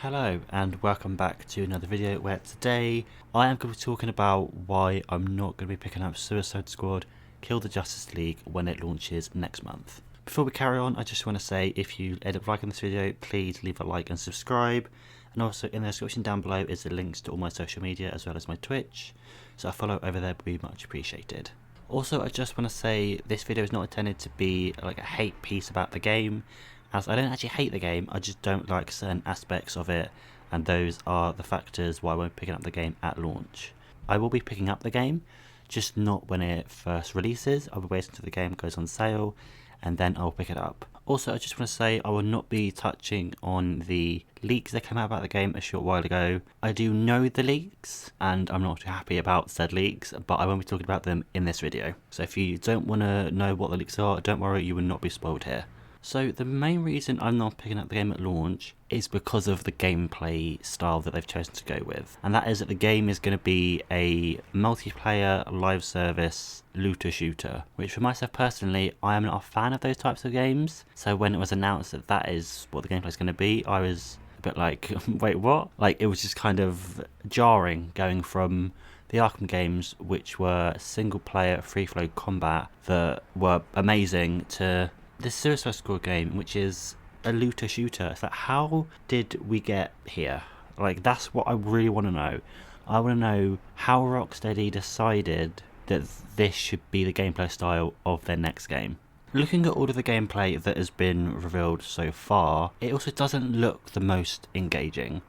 Hello and welcome back to another video where today I am going to be talking about why I'm not going to be picking up Suicide Squad Kill the Justice League when it launches next month. Before we carry on, I just want to say if you end up liking this video, please leave a like and subscribe, and also in the description down below is the links to all my social media as well as my Twitch, so a follow over there would be much appreciated. Also, I just want to say this video is not intended to be like a hate piece about the game, as I don't actually hate the game, I just don't like certain aspects of it, and those are the factors why I won't be picking up the game at launch. I will be picking up the game, just not when it first releases. I'll be waiting until the game goes on sale, and then I'll pick it up. Also, I just want to say I will not be touching on the leaks that came out about the game a short while ago. I do know the leaks, and I'm not too happy about said leaks, but I won't be talking about them in this video. So if you don't want to know what the leaks are, don't worry, you will not be spoiled here. So the main reason I'm not picking up the game at launch is because of the gameplay style that they've chosen to go with. And that is that the game is going to be a multiplayer live service looter shooter, which for myself personally, I am not a fan of those types of games. So when it was announced that that is what the gameplay is going to be, I was a bit like, wait, what? Like, it was just kind of jarring going from the Arkham games, which were single player free flow combat that were amazing, to this Suicide Squad game, which is a looter shooter. It's like, how did we get here? Like, that's what I really want to know. I want to know how Rocksteady decided that this should be the gameplay style of their next game. Looking at all of the gameplay that has been revealed so far, it also doesn't look the most engaging,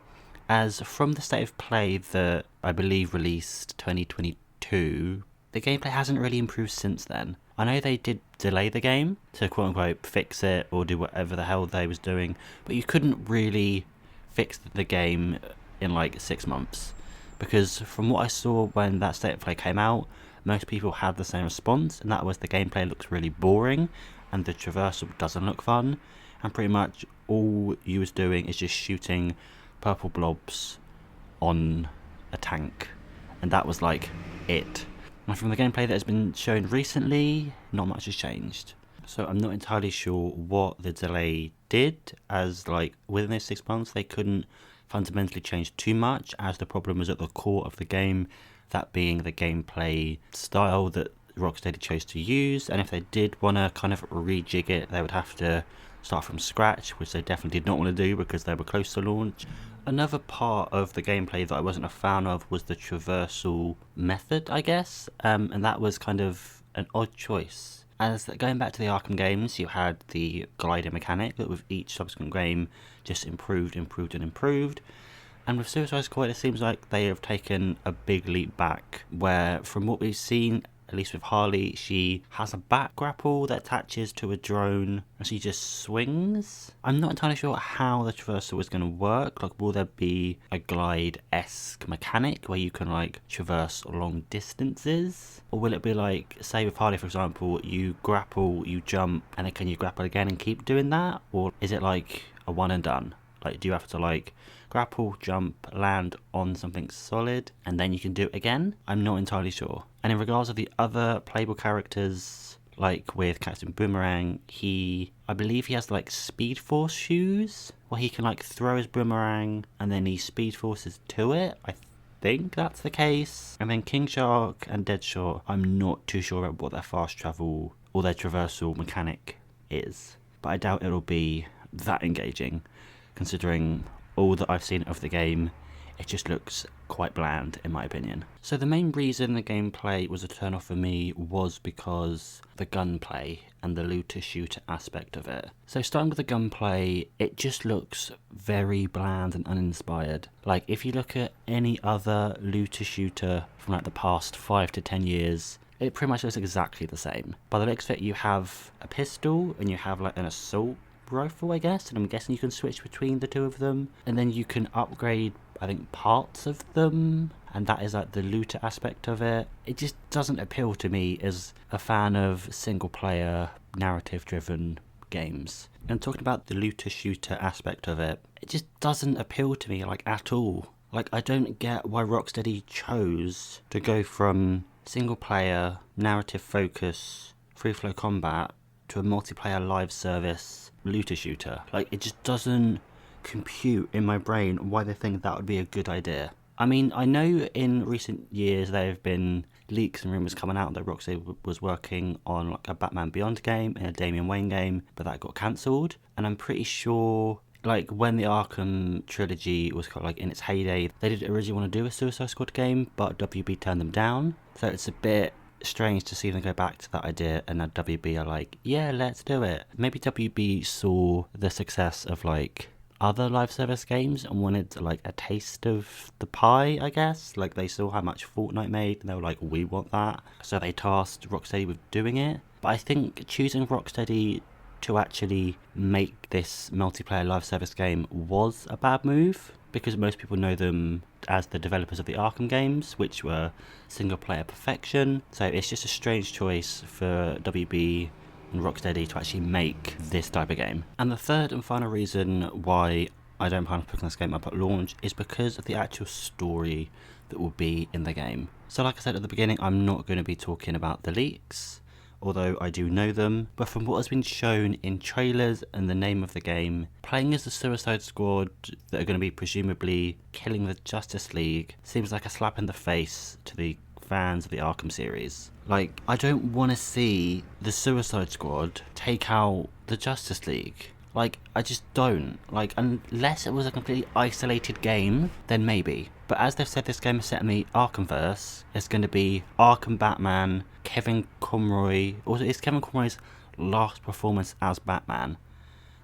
as from the state of play that I believe released 2022, the gameplay hasn't really improved since then. I know they did delay the game to quote unquote fix it or do whatever the hell they was doing, but you couldn't really fix the game in like 6 months, because from what I saw when that state of play came out, most people had the same response, and that was the gameplay looks really boring and the traversal doesn't look fun, and pretty much all you was doing is just shooting purple blobs on a tank, and that was like it. And from the gameplay that has been shown recently, not much has changed. So I'm not entirely sure what the delay did, as like within those 6 months they couldn't fundamentally change too much, as the problem was at the core of the game, that being the gameplay style that Rocksteady chose to use. And if they did want to kind of rejig it, they would have to start from scratch, which they definitely did not want to do because they were close to launch. Another part of the gameplay that I wasn't a fan of was the traversal method, I guess, and that was kind of an odd choice. As going back to the Arkham games, you had the glider mechanic that with each subsequent game just improved. And with Suicide Squad, it seems like they have taken a big leap back, where from what we've seen, at least with Harley, she has a back grapple that attaches to a drone and she just swings. I'm not entirely sure how the traversal is going to work. Like, will there be a glide-esque mechanic where you can like traverse long distances? Or will it be like, say with Harley for example, you grapple, you jump, and then can you grapple again and keep doing that? Or is it like a one and done? Like, do you have to like grapple, jump, land on something solid, and then you can do it again? I'm not entirely sure. And in regards to the other playable characters, like with Captain Boomerang, I believe he has like Speed Force shoes, where he can like throw his boomerang and then he Speed Forces to it. I think that's the case. And then King Shark and Deadshot, I'm not too sure about what their fast travel or their traversal mechanic is, but I doubt it'll be that engaging, considering all that I've seen of the game. It just looks quite bland in my opinion. So the main reason the gameplay was a turn off for me was because the gunplay and the looter shooter aspect of it. So starting with the gunplay, it just looks very bland and uninspired. Like, if you look at any other looter shooter from like the past 5 to 10 years, it pretty much looks exactly the same. By the looks of it, you have a pistol and you have like an assault rifle, I guess, and I'm guessing you can switch between the two of them, and then you can upgrade, I think, parts of them, and that is like the looter aspect of it. It just doesn't appeal to me as a fan of single player narrative driven games. And talking about the looter shooter aspect of it, it just doesn't appeal to me like at all. Like, I don't get why Rocksteady chose to go from single player narrative focus free flow combat to a multiplayer live service looter shooter. Like, it just doesn't compute in my brain why they think that would be a good idea. I mean, I know in recent years there have been leaks and rumours coming out that Rocksteady was working on like a Batman Beyond game and a Damian Wayne game, but that got cancelled. And I'm pretty sure, like, when the Arkham trilogy was kind of like in its heyday, they did originally want to do a Suicide Squad game, but WB turned them down. So it's a bit strange to see them go back to that idea, and now WB are like, yeah, let's do it. Maybe WB saw the success of like other live service games and wanted like a taste of the pie, I guess. Like, they saw how much Fortnite made and they were like, we want that. So they tasked Rocksteady with doing it. But I think choosing Rocksteady to actually make this multiplayer live service game was a bad move, because most people know them as the developers of the Arkham games, which were single player perfection. So it's just a strange choice for WB and Rocksteady to actually make this type of game. And the third and final reason why I don't plan on picking this game up at launch is because of the actual story that will be in the game. So like I said at the beginning, I'm not going to be talking about the leaks, although I do know them, but from what has been shown in trailers and the name of the game, playing as the Suicide Squad that are going to be presumably killing the Justice League seems like a slap in the face to the fans of the Arkham series. Like, I don't want to see the Suicide Squad take out the Justice League. Like, I just don't. Like, unless it was a completely isolated game, then maybe. But as they've said, this game is set in the Arkhamverse. It's going to be Arkham Batman, Kevin Conroy. Also, it's Kevin Conroy's last performance as Batman.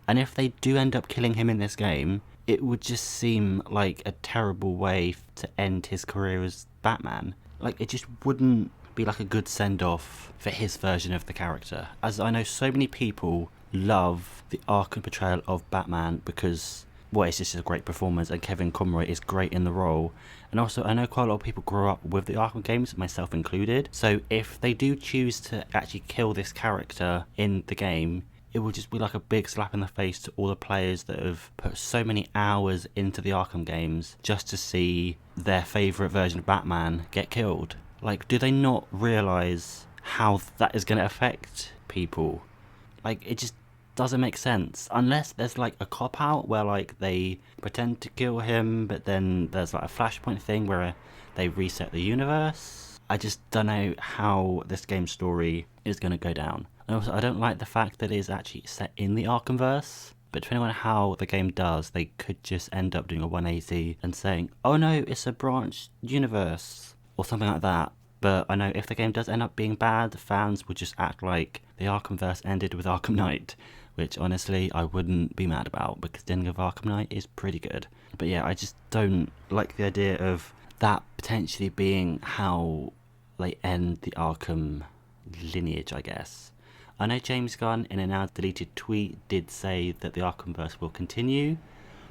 And if they do end up killing him in this game, it would just seem like a terrible way to end his career as Batman. Like, it just wouldn't be like a good send-off for his version of the character. As I know so many people love the Arkham portrayal of Batman because, well, it's just a great performance and Kevin Conroy is great in the role. And also, I know quite a lot of people grew up with the Arkham games, myself included. So if they do choose to actually kill this character in the game, it will just be like a big slap in the face to all the players that have put so many hours into the Arkham games just to see their favourite version of Batman get killed. Like, do they not realise how that is going to affect people? Like, it just doesn't make sense. Unless there's like a cop-out where like they pretend to kill him, but then there's like a flashpoint thing where they reset the universe. I just don't know how this game's story is going to go down. And also, I don't like the fact that it is actually set in the Arkhamverse. But depending on how the game does, they could just end up doing a 180 and saying, oh no, it's a branched universe, or something like that. But I know if the game does end up being bad, fans would just act like the Arkhamverse ended with Arkham Knight, which honestly I wouldn't be mad about, because the ending of Arkham Knight is pretty good. But yeah, I just don't like the idea of that potentially being how they end the Arkham lineage, I guess. I know James Gunn, in a now deleted tweet, did say that the Arkhamverse will continue,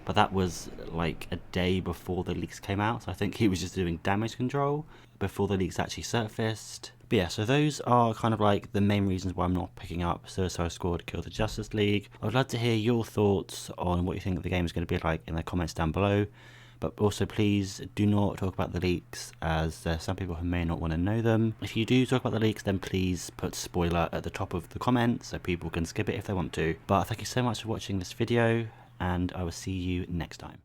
but that was like a day before the leaks came out, so I think he was just doing damage control before the leaks actually surfaced. But yeah, so those are kind of like the main reasons why I'm not picking up Suicide Squad Kill the Justice League. I would love to hear your thoughts on what you think the game is going to be like in the comments down below. But also, please do not talk about the leaks, as there are some people who may not want to know them. If you do talk about the leaks, then please put spoiler at the top of the comments so people can skip it if they want to. But thank you so much for watching this video, and I will see you next time.